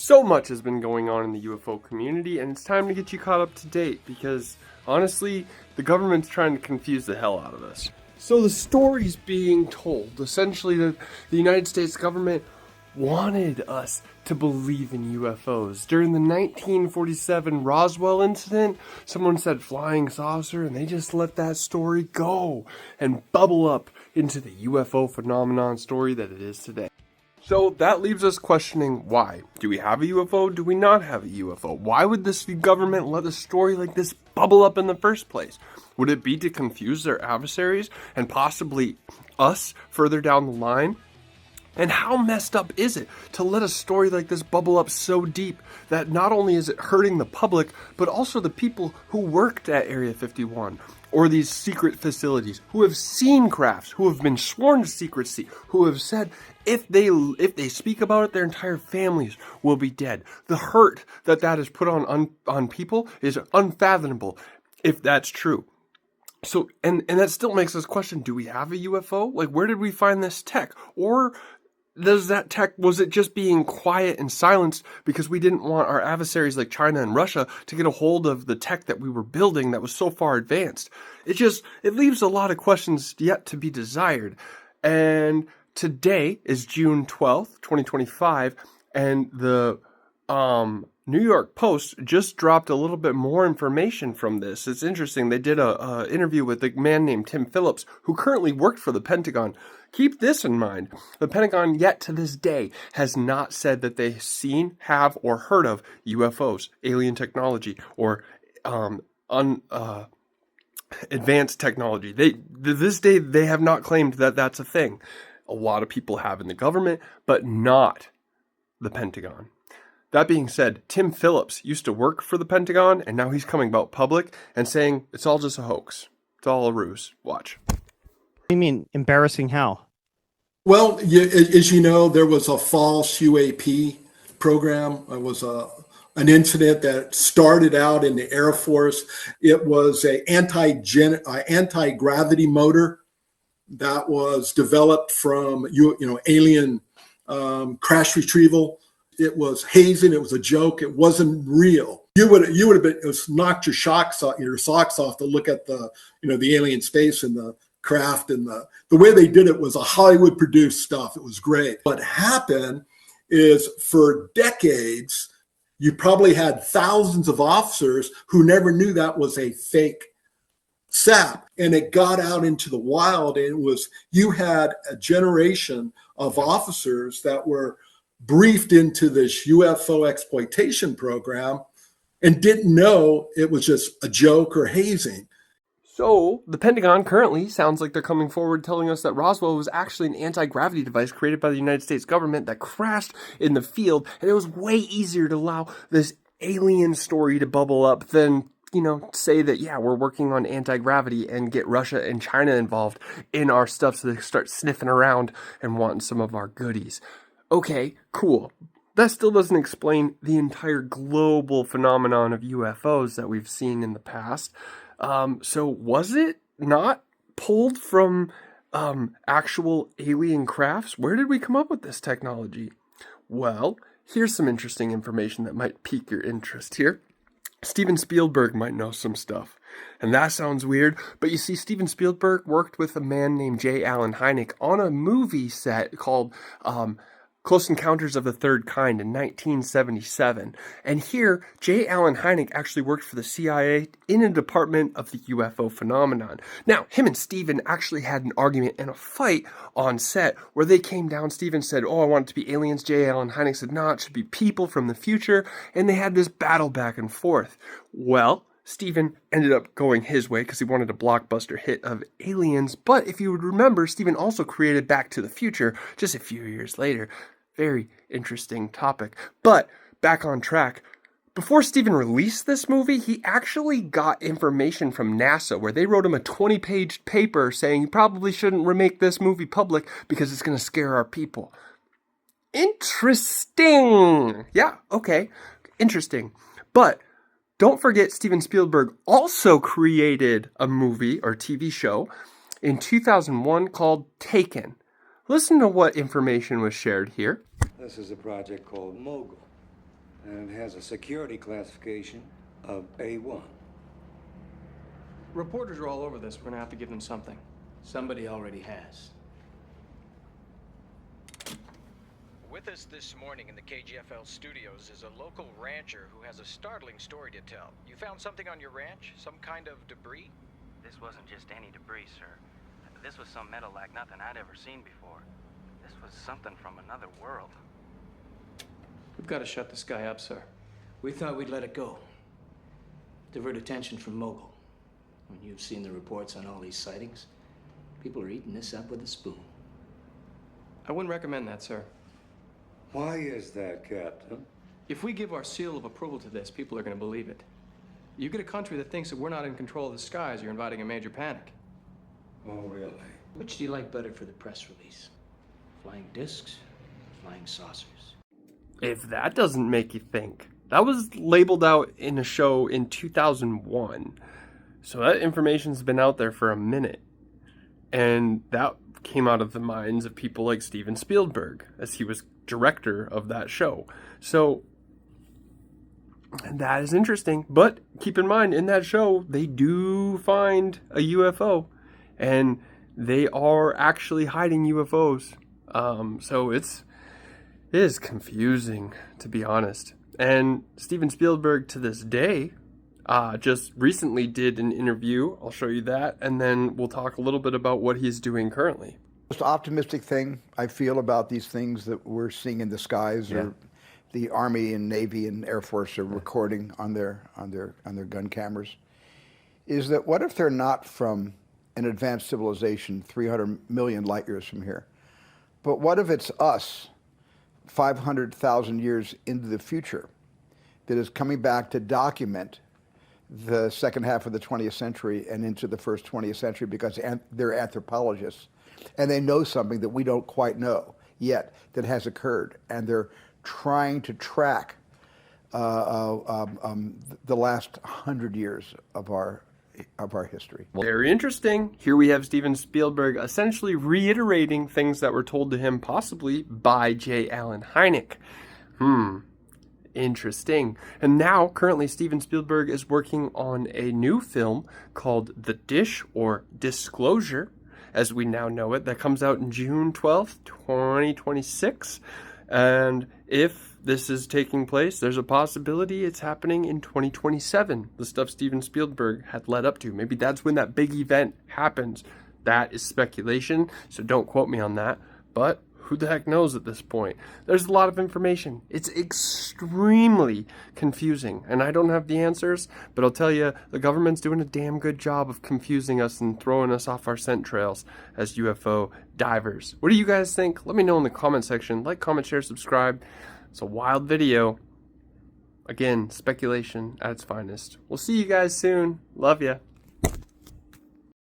So much has been going on in the UFO community, and it's time to get you caught up to date because, honestly, the government's trying to confuse the hell out of us. So the story's being told, essentially, that the United States government wanted us to believe in UFOs. During the 1947 Roswell incident, someone said flying saucer, and they just let that story go and bubble up into the UFO phenomenon story that it is today. So that leaves us questioning why. Do we have a UFO? Do we not have a UFO? Why would this government let a story like this bubble up in the first place? Would it be to confuse their adversaries and possibly us further down the line? And how messed up is it to let a story like this bubble up so deep that not only is it hurting the public, but also the people who worked at Area 51 or these secret facilities, who have seen crafts, who have been sworn to secrecy, who have said if they speak about it, their entire families will be dead. The hurt that has put on people is unfathomable if that's true. So, and that still makes us question, do we have a UFO? Like, where did we find this tech? Or was it just being quiet and silenced because we didn't want our adversaries like China and Russia to get a hold of the tech that we were building that was so far advanced? It leaves a lot of questions yet to be desired. And today is June 12th, 2025, and the New York Post just dropped a little bit more information from this. It's interesting. They did a interview with a man named Tim Phillips, who currently worked for the Pentagon. Keep this in mind. The Pentagon yet to this day has not said that they've seen, have, or heard of UFOs, alien technology, or advanced technology. To this day, they have not claimed that that's a thing. A lot of people have in the government, but not the Pentagon. That being said, Tim Phillips used to work for the Pentagon, and now he's coming out public and saying it's all just a hoax. It's all a ruse. Watch. What do you mean, embarrassing how? Well, as you know, there was a false UAP program. It was an incident that started out in the Air Force. It was an anti-gravity motor that was developed from alien crash retrieval. It was hazing. It was a joke. It wasn't real. You would have been knocked your socks off to look at the alien space and the craft, and the way they did it was a Hollywood produced stuff. It was great. What happened is for decades, you probably had thousands of officers who never knew that was a fake SAP, and it got out into the wild, and you had a generation of officers that were briefed into this UFO exploitation program and didn't know it was just a joke or hazing. So, the Pentagon currently sounds like they're coming forward telling us that Roswell was actually an anti-gravity device created by the United States government that crashed in the field, and it was way easier to allow this alien story to bubble up than, say that, yeah, we're working on anti-gravity and get Russia and China involved in our stuff so they start sniffing around and wanting some of our goodies. Okay, cool. That still doesn't explain the entire global phenomenon of UFOs that we've seen in the past. So was it not pulled from actual alien crafts? Where did we come up with this technology? Well, here's some interesting information that might pique your interest here. Steven Spielberg might know some stuff. And that sounds weird, but you see, Steven Spielberg worked with a man named J. Allen Hynek on a movie set called Close Encounters of the Third Kind in 1977. And here, J. Allen Hynek actually worked for the CIA in a department of the UFO phenomenon. Now, him and Steven actually had an argument and a fight on set where they came down. Steven said, I want it to be aliens. J. Allen Hynek said, no, it should be people from the future. And they had this battle back and forth. Well, Steven ended up going his way because he wanted a blockbuster hit of Aliens. But if you would remember, Steven also created Back to the Future just a few years later. Very interesting topic. But back on track. Before Steven released this movie, he actually got information from NASA where they wrote him a 20-page paper saying you probably shouldn't remake this movie public because it's going to scare our people. Interesting. Yeah, okay. Interesting. But don't forget, Steven Spielberg also created a movie or TV show in 2001 called Taken. Listen to what information was shared here. This is a project called Mogul. and it has a security classification of A1. Reporters are all over this. We're gonna have to give them something. Somebody already has. With us this morning in the KGFL studios is a local rancher who has a startling story to tell. You found something on your ranch? Some kind of debris? This wasn't just any debris, sir. This was some metal like nothing I'd ever seen before. This was something from another world. We've got to shut this guy up, sir. We thought we'd let it go. Divert attention from Mogul. When you've seen the reports on all these sightings, people are eating this up with a spoon. I wouldn't recommend that, sir. Why is that, Captain? If we give our seal of approval to this, people are going to believe it. You get a country that thinks that we're not in control of the skies, you're inviting a major panic. Oh, really? Which do you like better for the press release? Flying discs, flying saucers? If that doesn't make you think. That was labeled out in a show in 2001. So that information's been out there for a minute. And that came out of the minds of people like Steven Spielberg, as he was director of that show. So that is interesting. But keep in mind, in that show, they do find a UFO. And they are actually hiding UFOs. So it is confusing, to be honest. And Steven Spielberg, to this day, just recently did an interview. I'll show you that, and then we'll talk a little bit about what he's doing currently. Most optimistic thing I feel about these things that we're seeing in the skies, or the Army and Navy and Air Force are recording on their gun cameras, is that what if they're not from an advanced civilization 300 million light years from here, but what if it's us 500,000 years into the future that is coming back to document the second half of the 20th century and into the first 20th century, because they're anthropologists and they know something that we don't quite know yet that has occurred, and they're trying to track the last 100 years of our history. Very interesting. Here we have Steven Spielberg essentially reiterating things that were told to him possibly by J. Allen Hynek. Interesting. And now, currently, Steven Spielberg is working on a new film called The Dish, or Disclosure, as we now know it, that comes out in June 12th, 2026. And if this is taking place, there's a possibility it's happening in 2027. The stuff Steven Spielberg had led up to. Maybe that's when that big event happens. That is speculation, so don't quote me on that. But who the heck knows at this point? There's a lot of information. It's extremely confusing, and I don't have the answers, but I'll tell you, the government's doing a damn good job of confusing us and throwing us off our scent trails as UFO divers. What do you guys think? Let me know in the comment section. Like, comment, share, subscribe. It's a wild video. Again, speculation at its finest. We'll see you guys soon. Love ya.